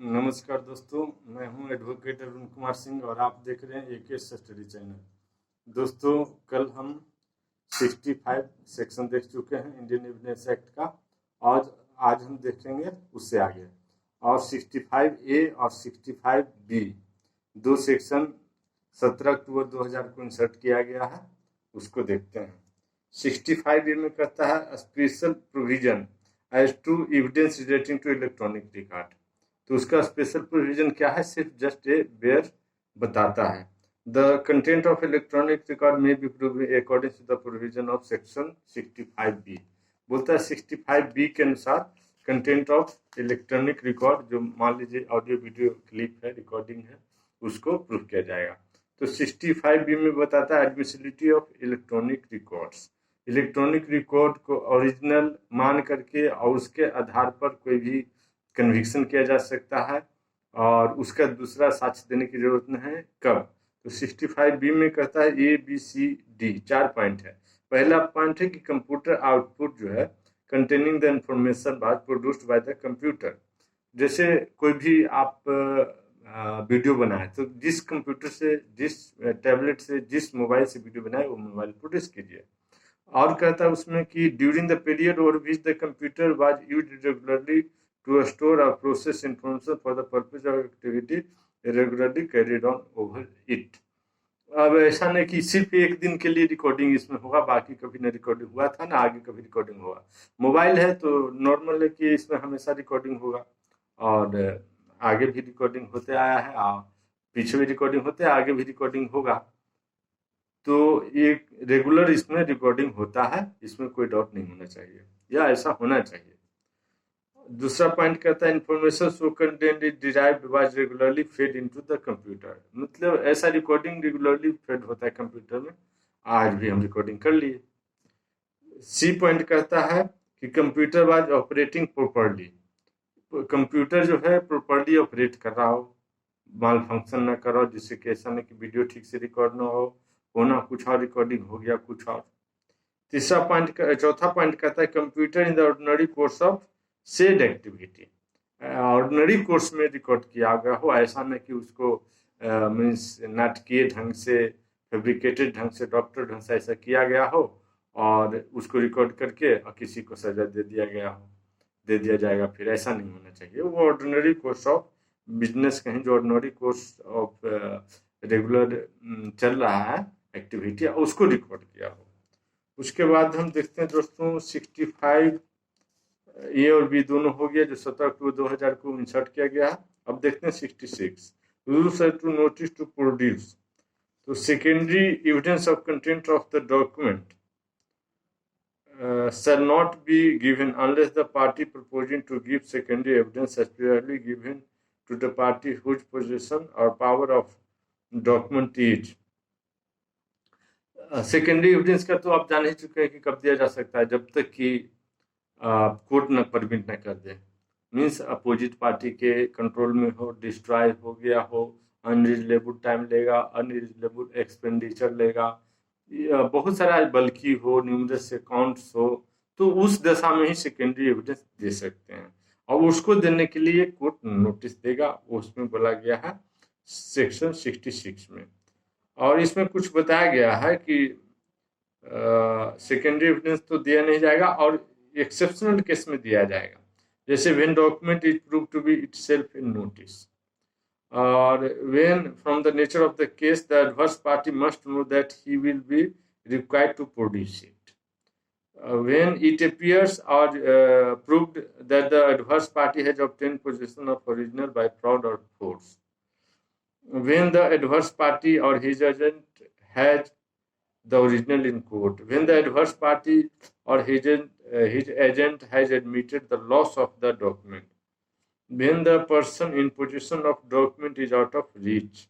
नमस्कार दोस्तों, मैं हूं एडवोकेट अरुण कुमार सिंह और आप देख रहे हैं एकेएस स्टडी चैनल। दोस्तों, कल हम 65 सेक्शन देख चुके हैं इंडियन एविडेंस एक्ट का। आज आज हम देखेंगे उससे आगे। और 65A और 65B दो सेक्शन 17 अक्टूबर 2000 को इंसर्ट किया गया है, उसको देखते हैं। 65A में कहता है special provision as to evidence relating to electronic record. तो उसका स्पेशल प्रोविजन क्या है? सिर्फ जस्ट ए बेयर बताता है। The content of electronic record may be prove according to the provision of section 65B। बोलता है 65B के अनुसार कंटेंट ऑफ इलेक्ट्रॉनिक रिकॉर्ड, जो मान लीजिए ऑडियो वीडियो क्लिप है, रिकॉर्डिंग है, उसको प्रूव किया जाएगा। तो 65B में बताता है admissibility of electronic records. Electronic record को ओरिजिनल मान करके और उसके आधार पर कोई भी कन्विक्शन किया जा सकता है और उसका दूसरा साक्ष्य देने की जरूरत नहीं है। कब? तो 65B में कहता है ABCD 4 पॉइंट है। पहला पॉइंट है कि कंप्यूटर आउटपुट जो है containing the information was produced by the computer. जैसे कोई भी आप वीडियो बनाए तो जिस कंप्यूटर से, जिस टैबलेट से, जिस मोबाइल से वीडियो बनाए वो मोबाइल प्रोड्यूस कीजिए। और कहता है उसमें कि during the period over which the computer was used regularly to store और process information for the purpose of activity regularly carried on over it. अब ऐसा नहीं कि सिर्फ एक दिन के लिए रिकॉर्डिंग इसमें होगा, बाकी कभी ना रिकॉर्डिंग हुआ था ना आगे कभी रिकॉर्डिंग होगा। मोबाइल है तो नॉर्मल है कि इसमें हमेशा रिकॉर्डिंग होगा और आगे भी रिकॉर्डिंग होते आया है और पीछे भी रिकॉर्डिंग होते आगे भी रिकॉर्डिंग होगा। तो ये रेगुलर इसमें रिकॉर्डिंग होता है, इसमें कोई डाउट नहीं होना चाहिए या ऐसा होना चाहिए। दूसरा पॉइंट कहता है information so content is derived was regularly fade into the computer. मतलब ऐसा रिकॉर्डिंग रेगुलरली फेड होता है कंप्यूटर में। आज भी हम रिकॉर्डिंग कर लिए। सी पॉइंट कहता है कि computer was operating properly. Computer जो है प्रॉपर्ली ऑपरेट कर रहा हो, माल फंक्शन ना कर रहा हो, जिससे कि ऐसा नहीं कि वीडियो ठीक से रिकॉर्ड ना हो, होना कुछ और रिकॉर्डिंग हो गया कुछ और। चौथा पॉइंट कहता है computer in the ordinary course of said activity. Ordinary course में रिकॉर्ड किया गया हो, ऐसा नहीं कि उसको मीन्स नाटकीय ढंग से, फैब्रिकेटेड ढंग से, डॉक्टर ढंग से ऐसा किया गया हो और उसको रिकॉर्ड करके और किसी को सजा दे दिया गया हो, दे दिया जाएगा, फिर ऐसा नहीं होना चाहिए। वो ऑर्डिनरी कोर्स ऑफ बिजनेस, कहीं जो ऑर्डिनरी कोर्स ऑफ रेगुलर चल रहा है एक्टिविटी, उसको रिकॉर्ड किया हो। उसके बाद हम देखते हैं दोस्तों 65 ए और बी दोनों हो गया, जो 17 अक्टूबर 2000 को इंसर्ट किया गया है। अब देखते हैं 66 rules to notice to produce. तो secondary evidence of content of the document shall not be given unless the party proposing to give secondary evidence has previously given to the party whose possession or power of document is। Secondary evidence का तो आप जान ही चुके हैं कि कब दिया जा सकता है, जब तक कि कोर्ट न परमिट न कर दे। मीन्स अपोजिट पार्टी के कंट्रोल में हो, डिस्ट्रॉय हो गया हो, अनरिजनेबल टाइम लेगा, अनरिजनेबल एक्सपेंडिचर लेगा, बहुत सारा बल्कि हो, न्यूमरस अकाउंट्स हो, तो उस दशा में ही सेकेंडरी एविडेंस दे सकते हैं और उसको देने के लिए कोर्ट नोटिस देगा। उसमें बोला गया है सेक्शन 66 में। और इसमें कुछ बताया गया है कि सेकेंडरी एविडेंस तो दिया नहीं जाएगा और एक्सेप्शनल केस में दिया जाएगा, जैसे when document is prove to be itself in notice, और when from the nature of the case the adverse party must know that he will be required to produce it, when it appears or proved that the adverse party has obtained possession of original by fraud or force, when the adverse party or his agent has the original in court, when the adverse party or his agent has admitted the loss of the document, when the person in possession of document is out of reach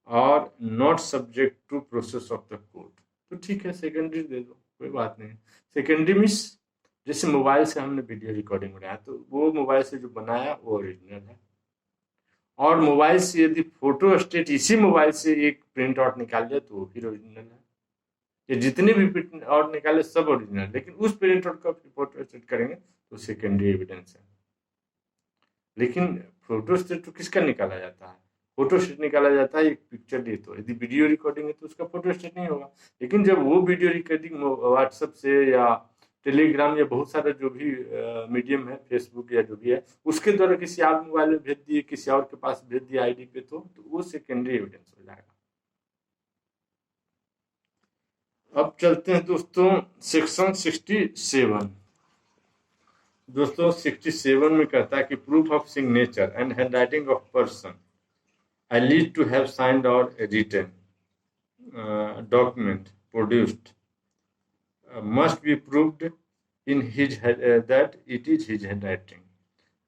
or not subject to process of the court। तो ठीक है, secondary दे दो, कोई बात नहीं। Secondary means जैसे mobile से हमने वीडियो रिकॉर्डिंग बनाया तो वो मोबाइल से जो बनाया वो ओरिजिनल है, और मोबाइल से यदि फोटो स्टेट इसी मोबाइल से एक प्रिंट आउट निकाल लिया तो वो फिर ओरिजिनल है। ये जितने भी प्रिंट आउट निकाले सब ओरिजिनल, लेकिन उस प्रिंट आउट का फोटो स्टेट करेंगे तो सेकेंडरी एविडेंस है। लेकिन फोटोस्टेट तो किसका निकाला जाता है? फोटोस्टेट निकाला जाता है एक पिक्चर ले, तो यदि वीडियो रिकॉर्डिंग है तो उसका फोटोस्टेट नहीं होगा। लेकिन जब वो वीडियो रिकॉर्डिंग व्हाट्सएप से या टेलीग्राम या बहुत सारा जो भी मीडियम है, फेसबुक या जो भी है, उसके द्वारा किसी और मोबाइल में भेज दिए, किसी और के पास भेज दिया आईडी पे, तो वो सेकेंडरी एविडेंस हो जाएगा। अब चलते हैं दोस्तों सेक्शन 67। दोस्तों 67 में कहता है कि proof of signature and handwriting of person alleged to have signed or written document produced must be proved in his that it is his handwriting।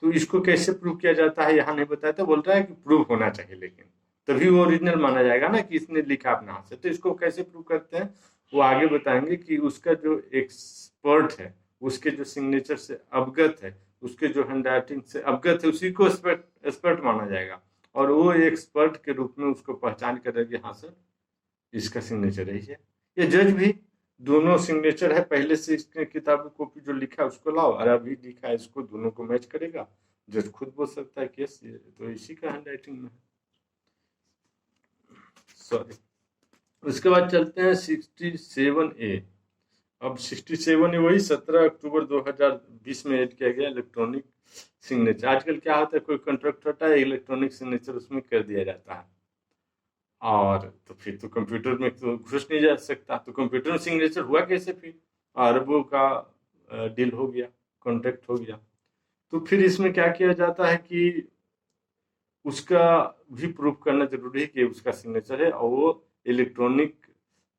तो इसको कैसे प्रूव किया जाता है यहाँ नहीं बताया, तो बोल रहा है कि प्रूफ होना चाहिए, लेकिन तभी वो ओरिजिनल माना जाएगा ना कि इसने लिखा अपने हाथ से। तो इसको कैसे प्रूव करते हैं वो आगे बताएंगे कि उसका जो एक्सपर्ट है, उसके जो सिग्नेचर से अवगत है, उसके जो हैंडराइटिंग से अवगत है, उसी को एक्सपर्ट माना जाएगा। और वो एक्सपर्ट के रूप में उसको पहचान करेगी, हाँ सर इसका सिग्नेचर यही है। ये जज भी दोनों सिग्नेचर है पहले से इसके किताब कॉपी जो लिखा है उसको लाओ, और अभी लिखा है इसको, दोनों को मैच करेगा, जज खुद बोल सकता है कि यस ये तो इसी का हैंडराइटिंग में है। सॉरी। उसके बाद चलते हैं 67A। अब 67 वही 17 अक्टूबर 2020 में ऐड किया गया इलेक्ट्रॉनिक सिग्नेचर। आजकल क्या होता है, कोई कॉन्ट्रैक्ट होता है, इलेक्ट्रॉनिक सिग्नेचर उसमें कर दिया जाता है, और तो फिर तो कंप्यूटर में तो घुस नहीं जा सकता, तो कंप्यूटर में सिग्नेचर हुआ कैसे? फिर अरबों का डील हो गया, कॉन्ट्रैक्ट हो गया। तो फिर इसमें क्या किया जाता है कि उसका भी प्रूफ करना जरूरी है कि उसका सिग्नेचर है, और वो इलेक्ट्रॉनिक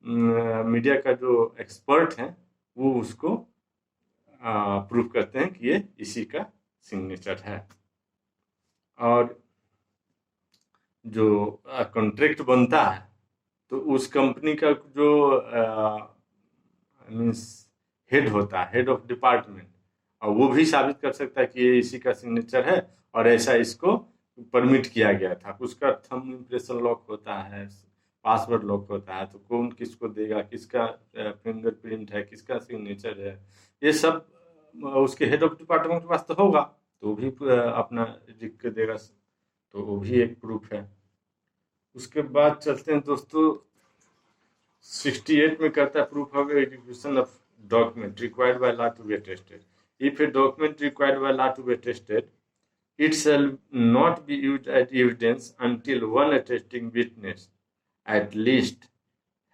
मीडिया का जो एक्सपर्ट है वो उसको प्रूफ करते हैं कि ये इसी का सिग्नेचर है। और जो कॉन्ट्रैक्ट बनता है तो उस कंपनी का जो मीन्स हेड होता है, हेड ऑफ डिपार्टमेंट, और वो भी साबित कर सकता है कि ये इसी का सिग्नेचर है और ऐसा इसको परमिट किया गया था। उसका थंब इम्प्रेशन लॉक होता है, पासवर्ड लॉक होता है, तो कौन किसको देगा, किसका फिंगरप्रिंट है, किसका सिग्नेचर है, ये सब उसके हेड ऑफ डिपार्टमेंट के पास तो होगा, तो भी अपना लिख के देगा, तो वो भी एक प्रूफ है। उसके बाद चलते हैं दोस्तों 68 में कहता है proof of execution of document required by law to be attested. If a document required by law to be attested it shall not be used as evidence until one attesting witness at least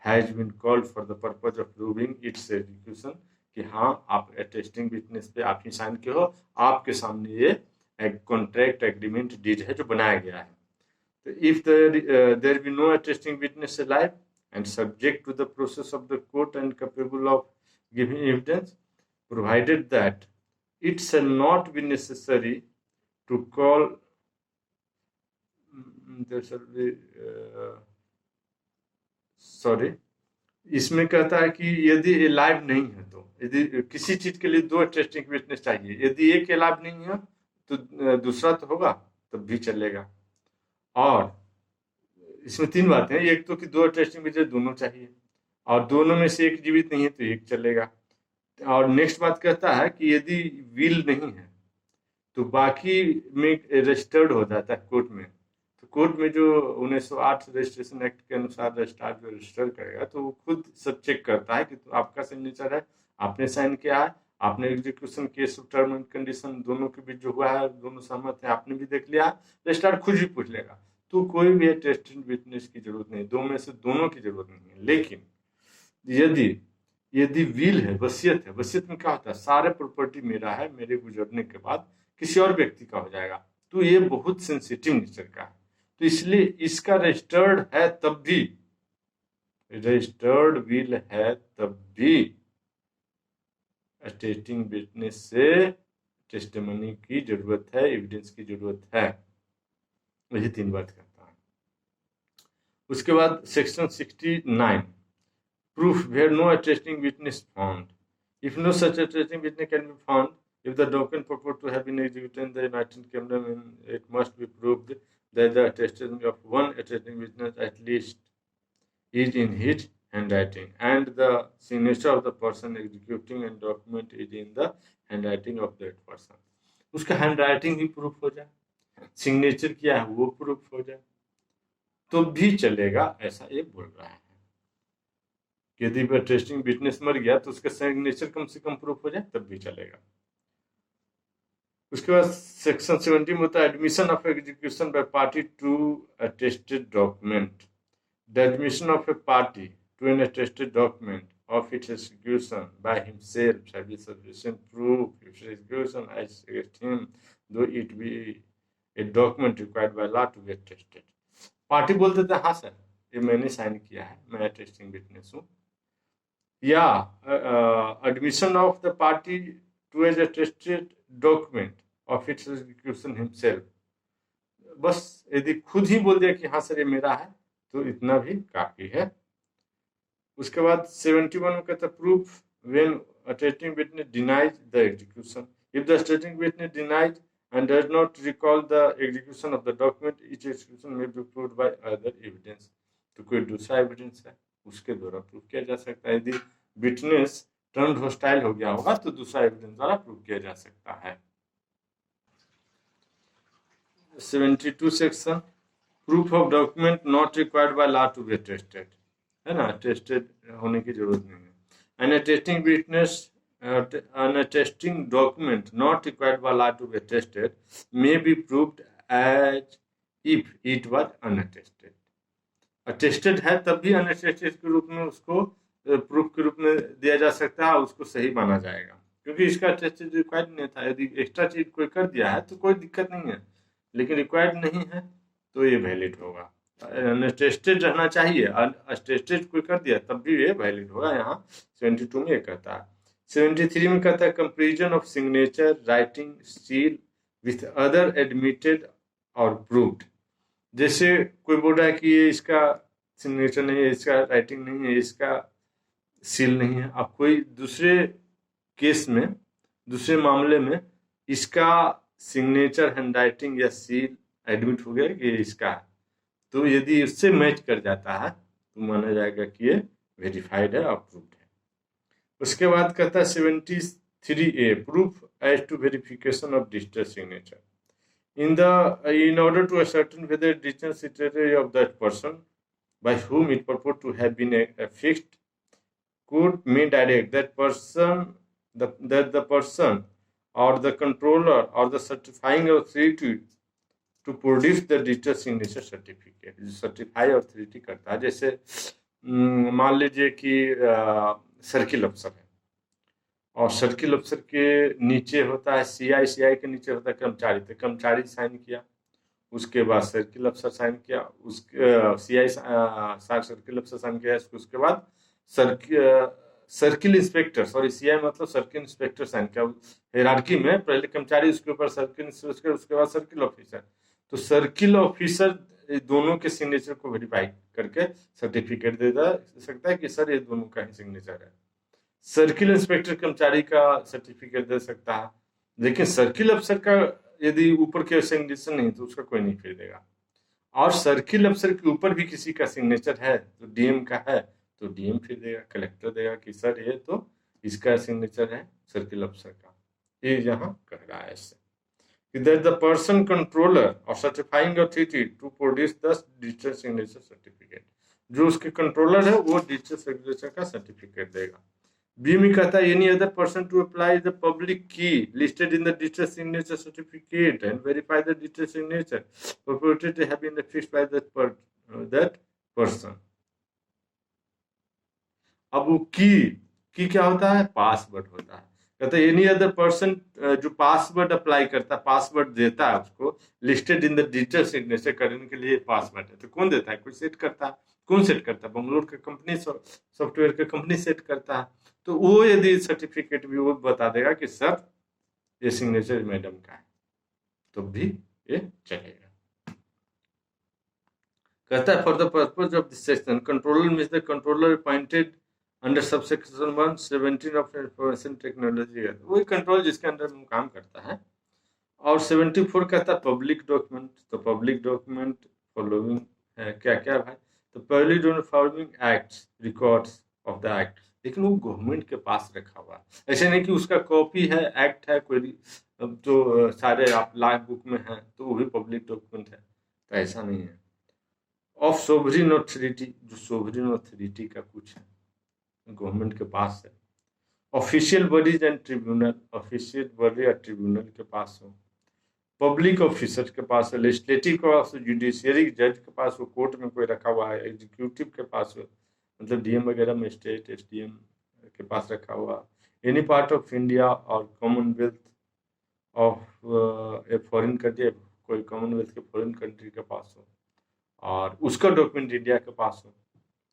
has been called for the purpose of proving its execution। कि हाँ आप attesting witness पे आप ही sign के हो, आपके सामने ये एक कॉन्ट्रैक्ट एग्रीमेंट डीड है जो बनाया गया है। तो if there be no attesting witness alive and subject to the process of the court and capable of giving evidence, provided that it shall not be necessary to call there shall be sorry, इसमें कहता है कि यदि ये live नहीं है, तो यदि किसी चीज के लिए दो टेस्टिंग विटनेस चाहिए, यदि एक लाइव नहीं है तो दूसरा तो होगा, तब भी चलेगा। और इसमें तीन बातें हैं, एक तो कि दो टेस्टिंग विटनेस दोनों चाहिए, और दोनों में से एक जीवित नहीं है तो एक चलेगा। और नेक्स्ट बात कहता है कि यदि विल नहीं है तो बाकी में रजिस्टर्ड हो जाता है कोर्ट में। तो कोर्ट में जो 1908 रजिस्ट्रेशन एक्ट के अनुसार रजिस्ट्रार जो रजिस्टर करेगा तो वो खुद सब चेक करता है कि तो आपका सिग्नेचर है, आपने साइन किया है, आपने execution case term and condition दोनों के बीच जो हुआ है, दोनों सहमत है, आपने भी देख लिया, रजिस्ट्रार खुद ही पूछ लेगा। तो कोई भी टेस्टिंग विटनेस की जरूरत नहीं, दो में से दोनों की जरूरत नहीं है। लेकिन यदि विल है, वसीयत है, वसीयत में क्या होता है, सारे प्रॉपर्टी मेरा है, मेरे गुजरने के बाद किसी और व्यक्ति का हो जाएगा, तो ये बहुत सेंसिटिव नेचर का है। तो इसलिए इसका रजिस्टर्ड है तब भी, रजिस्टर्ड विल है तब भी अटेस्टिंग विटनेस से टेस्टिमनी की जरूरत है, एविडेंस की जरूरत है। यही तीन बात करता है। उसके बाद section 69 proof where no attesting witness found। If no such attesting witness can be found, if the document purport to have been executed in the United Kingdom, it must be proved that the attestation of one attesting witness at least is in his handwriting, and the signature of the person executing and document is in the handwriting of that person। उसका handwriting ही proof हो जाए। Signature किया है वो proof हो जाए तो भी चलेगा, ऐसा ये बोल रहा है। यदि अटेस्टिंग विटनेस मर गया तो उसका सिग्नेचर कम से कम प्रूफ हो जाए तब भी चलेगा। उसके बाद सेक्शन 70 में होता है admission of execution by party to attested document. The admission of a party to an attested document of its execution by himself shall be sufficient proof if its execution as against him, though it be a document required by law to be attested। Party बोलते थे हाँ sir ये मैंने sign किया है, मैं attesting witness हूँ, या admission of the party to as attested document of its execution himself, बस यदि खुद ही बोल दिया कि हाँ सर ये मेरा है तो इतना भी काफी है। उसके बाद 71 में कहता है proof when attesting witness denies the execution. If the attesting witness denies and does not recall the execution of the document, each execution may be proved by other evidence। तो कोई दूसरा एविडेंस है उसके द्वारा प्रूव किया जा सकता है। यदि विटनेस टर्न्ड होस्टाइल हो गया होगा तो दूसरा एविडेंस द्वारा प्रूव किया जा सकता है। 72 section proof of document not required by law to be attested, है ना, अटेस्टेड होने की जरूरत नहीं है। An attesting witness an attesting document not required by law to be attested may be proved as if it was unattested। Attested है तब भी अनअटेस्टेड के रूप में उसको प्रूफ के रूप में दिया जा सकता है, उसको सही माना जाएगा क्योंकि इसका अटेस्टेड रिक्वायर्ड नहीं था। यदि एक्स्ट्रा चीज कोई कर दिया है तो कोई दिक्कत नहीं है, लेकिन रिक्वायर्ड नहीं है तो ये वैलिड होगा। अनअटेस्टेड रहना चाहिए, अटेस्टेड कोई कर दिया तब भी ये वैलिड होगा। यहाँ 72 में ये कहता है। 73 में कहता है comparison of signature writing seal with other admitted और प्रूव्ड। जैसे कोई बोल रहा है कि ये इसका सिग्नेचर नहीं है, इसका राइटिंग नहीं है, इसका सील नहीं है, अब कोई दूसरे केस में दूसरे मामले में इसका सिग्नेचर हैंड राइटिंग या सील एडमिट हो गया कि इसका है, तो यदि उससे मैच कर जाता है तो माना जाएगा कि ये वेरीफाइड है, अप्रूव्ड है। उसके बाद कहता है 73A proof as to verification of digital signature. in order to ascertain whether digital signature of that person by whom it purport to have been affixed court may direct that the person or the controller or the certifying authority to produce the digital signature certificate। जो certify authority करता है, जैसे मान लीजिए कि circle अफसर है और सर्किल अफसर के नीचे होता है सीआई, सीआई के नीचे होता है कर्मचारी, तो कर्मचारी साइन किया, उसके बाद सर्किल अफसर साइन किया, उसके सीआई सर्किल अफसर साइन किया, उसके बाद सर्किल इंस्पेक्टर, सॉरी सीआई मतलब सर्किल इंस्पेक्टर साइन किया। हायरार्की में पहले कर्मचारी, उसके ऊपर सर्किल इंस्पेक्टर, उसके बाद सर्किल ऑफिसर। तो सर्किल ऑफिसर दोनों के सिग्नेचर को वेरीफाई करके सर्टिफिकेट दे सकता है कि सर ये दोनों का ही सिग्नेचर है। सर्किल इंस्पेक्टर कर्मचारी का सर्टिफिकेट दे सकता है, लेकिन सर्किल अफसर का यदि ऊपर के सिग्नेचर नहीं तो उसका कोई नहीं फिर देगा। और सर्किल अफसर के ऊपर भी किसी का सिग्नेचर है तो डीएम का है तो डीएम फिर देगा, कलेक्टर देगा कि सर ये तो इसका सिग्नेचर है सर्किल अफसर का। ये यहाँ कह रहा है इससे that the person controller or certifying authority to produce the digital signature certificate, जो उसके कंट्रोलर है वो डिजिटल सिग्नेचर का सर्टिफिकेट देगा। बी में कहता है any other person to apply the public key listed in the digital signature certificate and verify the digital signature purported to have been affixed by that person। अब वो की क्या होता है, पासवर्ड होता है। कहते हैं एनी अदर पर्सन जो पासवर्ड अप्लाई करता है, पासवर्ड देता है उसको listed in the digital signature करने के लिए पासवर्ड है, तो कौन देता है, कोई सेट करता है। कौन सेट करता है, बंगलोर का कंपनी सॉफ्टवेयर का कंपनी सेट करता है। तो वो यदि सर्टिफिकेट भी वो बता देगा कि सर ये सिग्नेचर मैडम का है तो भी ये चलेगा। कहता है for the purpose of this section controller means the controller appointed under subsection 117 of information technology, वही कंट्रोल जिसके अंदर हम काम करता है। और 74 कहता है पब्लिक डॉक्यूमेंट, तो पब्लिक डॉक्यूमेंट फॉलोइंग है क्या क्या भाई, तो public following acts records of the act लेकिन वो गवर्नमेंट के पास रखा हुआ है। ऐसे नहीं कि उसका कॉपी है, एक्ट है कोई जो सारे आप लॉ बुक में है तो वो भी पब्लिक डॉक्यूमेंट है, तो ऐसा नहीं है। ऑफ सोवरिन ऑथोरिटी, जो सोवरिन ऑथोरिटी का कुछ है गवर्नमेंट के पास है। Official bodies and tribunal, official body या ट्रिब्यूनल के पास हो। पब्लिक ऑफिसर के पास है, लेजिस्लेटिव के पास हो, जुडिशियरी जज के पास हो, कोर्ट में कोई रखा हुआ है, एग्जीक्यूटिव के पास हो, मतलब डीएम वगैरह में स्टेट एसडीएम के पास रखा हुआ, एनी पार्ट ऑफ इंडिया और Commonwealth of a foreign country, कोई कॉमनवेल्थ के फॉरेन कंट्री के पास हो और उसका डॉक्यूमेंट इंडिया के पास हो,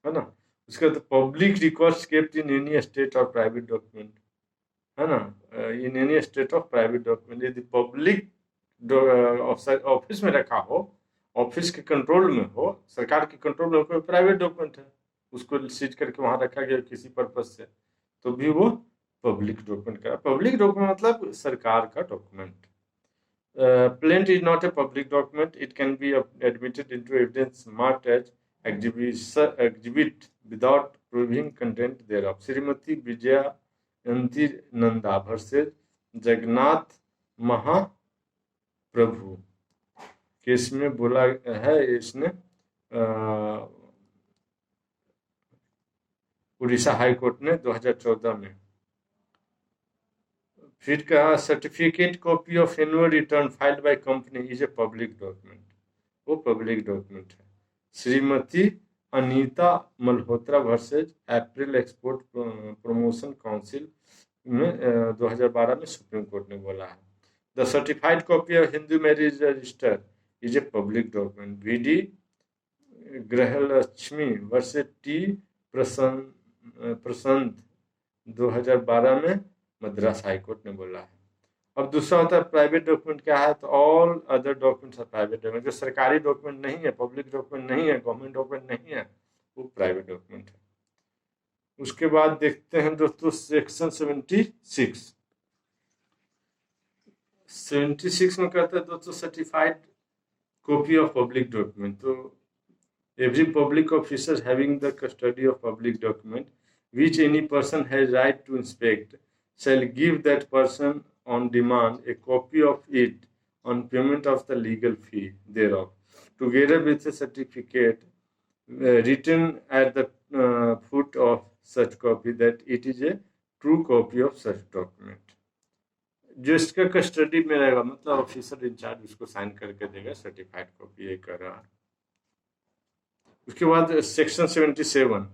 है ना। उसके बाद public records kept in any state और प्राइवेट डॉक्यूमेंट, है ना, in any state of private document. यदि पब्लिक ऑफिस में रखा हो, ऑफिस के कंट्रोल में हो, सरकार के कंट्रोल में हो, कोई प्राइवेट डॉक्यूमेंट है उसको सीज करके वहां रखा गया किसी पर्पज से, तो भी वो पब्लिक डॉक्यूमेंट का। पब्लिक डॉक्यूमेंट मतलब सरकार का document. Plaint is not a public document. It can be admitted into evidence marked as exhibit without proving content thereof. Shrimati Vijayanti Nanda versus Jagannath Mahaprabhu case में बोला है, इसने उड़ीसा हाई कोर्ट ने 2014 में। फिर कहा certificate copy of annual return filed by company is a public document, वो public document है। Shrimati Anita Malhotra versus apparel export promotion council में 2012 में सुप्रीम कोर्ट ने बोला है। The certified copy of Hindu marriage register is a public document. VD Grihalakshmi versus T Prasant 2012 में Madras high court ने बोला है। अब दूसरा होता है प्राइवेट डॉक्यूमेंट क्या है, तो all other documents are private document. जो सरकारी डॉक्यूमेंट नहीं है, पब्लिक डॉक्यूमेंट नहीं है, गवर्नमेंट डॉक्यूमेंट नहीं है, वो प्राइवेट डॉक्यूमेंट है। उसके बाद देखते हैं दोस्तों सेक्शन 76 में कहता है दोस्तों certified copy of public document. तो every public officer having the custody of public document which any person has right to inspect shall give that person on demand a copy of it on payment of the legal fee thereof, together with a certificate written at the foot of such copy that it is a true copy of such document. जो इसका custody में रहेगा, मतलब officer in charge उसको sign करके देगा, certified copy ये कर रहा। उसके बाद section 77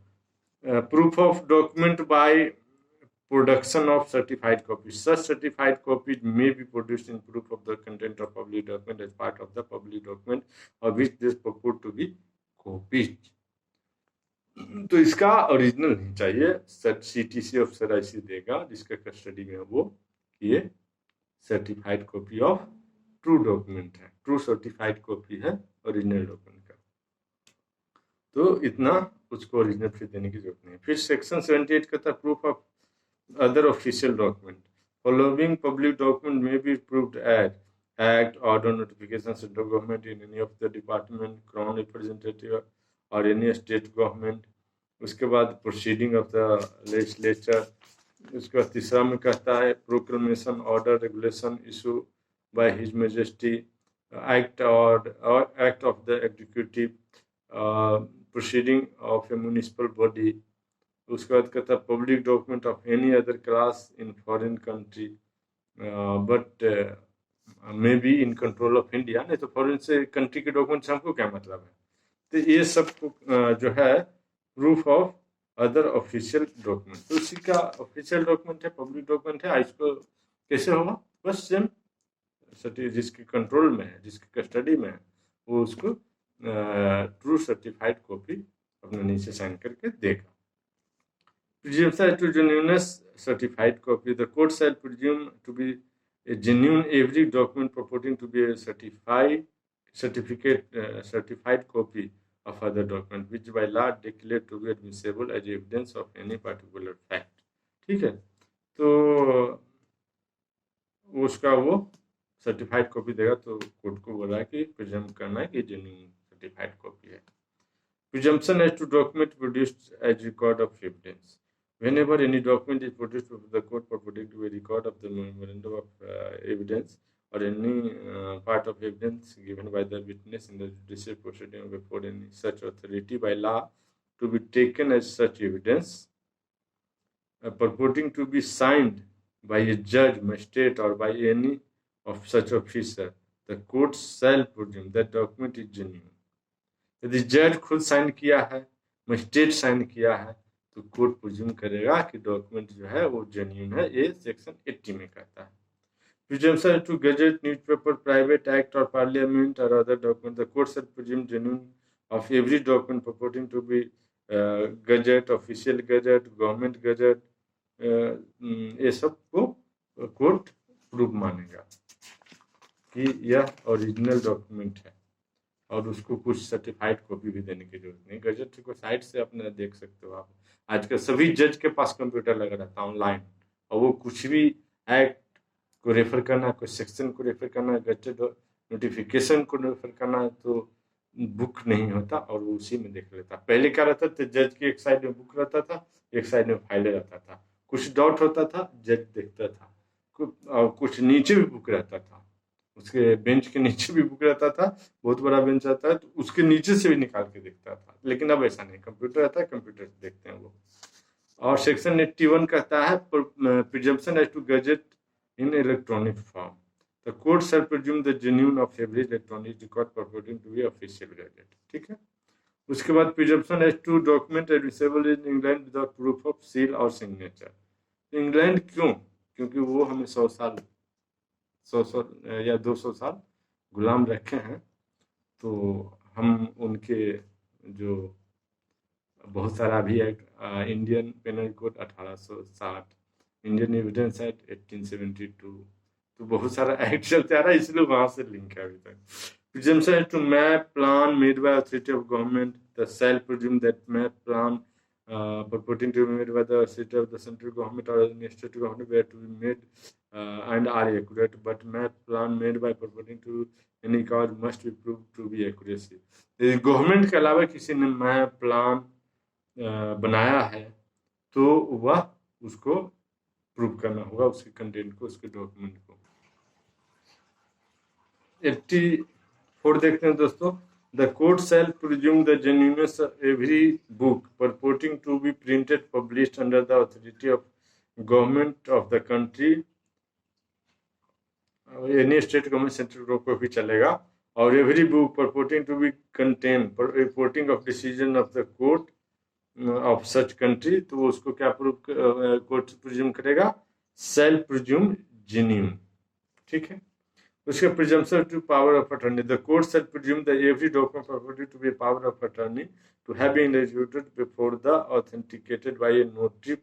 proof of document by production of certified copy. Such certified copy may be produced in proof of the content of public document as part of the public document और which this purport to be copied. तो इसका original नहीं चाहिए, CTC officer ऐसी देगा जिसका custody में वो ये certified copy of true document है, ट्रू सर्टिफाइड कॉपी है ओरिजिनल डॉक्यूमेंट का, तो इतना उसको ओरिजिनल फिर देने की जरूरत नहीं है। फिर सेक्शन 78 कहता है proof of other official document. Following public document may be proved as act, order, notification central government in any of the department, crown representative और एनी स्टेट गवर्नमेंट। उसके बाद प्रोसीडिंग ऑफ द लेजिस्लेचर। उसके बाद तीसरा में कहता है proclamation, order, regulation issue by his majesty, act of the executive, proceeding of a municipal body। उसके बाद कहता है public document of any other class in foreign country but may be in control of India. नहीं तो foreign से country के document से हमको क्या मतलब है। तो ये सब जो है proof of other official document, तो उसी का ऑफिशियल डॉक्यूमेंट है, पब्लिक डॉक्यूमेंट है। इसको कैसे होगा, बस सेम जिसके कंट्रोल में है, जिसके कस्टडी में है, वो उसको ट्रू सर्टिफाइड कॉपी अपने नीचे साइन करके देगा। Presumption to genuineness certified copy. The court shall presume to be a genuine every document purporting to be a certified copy of other document which by law declared to be admissible as evidence of any particular fact। ठीक है, तो उसका वो certified copy देगा, तो court को बोला कि प्रिजम करना है कि जेन्युइन सर्टिफाइड कॉपी है। Presumption as to document produced as record of evidence. whenever any document is produced to the court purporting to be a record of the memorandum of evidence or any part of evidence given by the witness in the judicial proceeding before any such authority by law to be taken as such evidence, purporting to be signed by a judge, magistrate, or by any of such officer, the court shall presume that document is genuine. यदि जज खुद sign किया है, magistrate sign किया है, तो court presume करेगा कि डॉक्यूमेंट जो है वो जेन्युइन है। ये सेक्शन 80 में कहता है। Presumption to gazette, newspaper, private act और पार्लियामेंट और other document, the court shall presume genuine of every document purporting to be gazette, official gazette, government gazette, ये सब को कोर्ट प्रूफ मानेगा कि यह ओरिजिनल डॉक्यूमेंट है और उसको कुछ सर्टिफाइड कॉपी भी देने की जरूरत नहीं। गजेट को साइट से अपने देख सकते हो आप। आजकल सभी जज के पास कंप्यूटर लगा रहता है ऑनलाइन, और वो कुछ भी एक्ट को रेफर करना, कोई सेक्शन को रेफर करना, गजेट नोटिफिकेशन को रेफर करना, तो बुक नहीं होता और वो उसी में देख लेता। पहले क्या रहता था, जज की एक साइड में बुक रहता था, एक साइड में फाइल रहता था। कुछ डाउट होता था, जज देखता था, और कुछ नीचे भी बुक रहता था, उसके बेंच के नीचे भी बुक रहता था। बहुत बड़ा बेंच रहता है तो उसके नीचे से भी निकाल के देखता था, लेकिन अब ऐसा नहीं, कंप्यूटर रहता है, कंप्यूटर से देखते हैं वो। और सेक्शन 81 कहता है presumption as to gazette in electronic form, the court shall presume the genuine of every electronic record purporting to be official gazette. ठीक है। उसके बाद presumption as to document admissible in England without proof of seal और signature. England क्यों? क्योंकि वो हमें 100 या 200 साल गुलाम रखे हैं, तो हम उनके जो बहुत सारा भी act, Indian penal code 1860, Indian evidence act 1872, तो बहुत सारा एक्ट चलते आ रहा है, इसलिए वहां से लिंक है अभी तक। Presumption to map plan made by authority of government, the shall presume that map plan purporting to be made by the authority of the central government or any state government were to be made and are accurate, but map plan made by purporting to any cause must be proved to be accuracy। Government के अलावा किसी ने map plan बनाया है तो वह उसको prove करना होगा, उसके कंटेंट को, उसके डॉक्यूमेंट को। 84 देखते हैं दोस्तों। The court shall presume the genuineness of every book purporting to be printed, published under the authority of government of the country, any state government, central government को भी चलेगा, और every book purporting to be contain reporting of decision of the court of such country, तो उसको क्या court presume करेगा? shall presume genuine। ठीक है। उसके presumption to power of attorney, the court shall presume that every document purporting to be a power of attorney to have been executed before the authenticated by a notary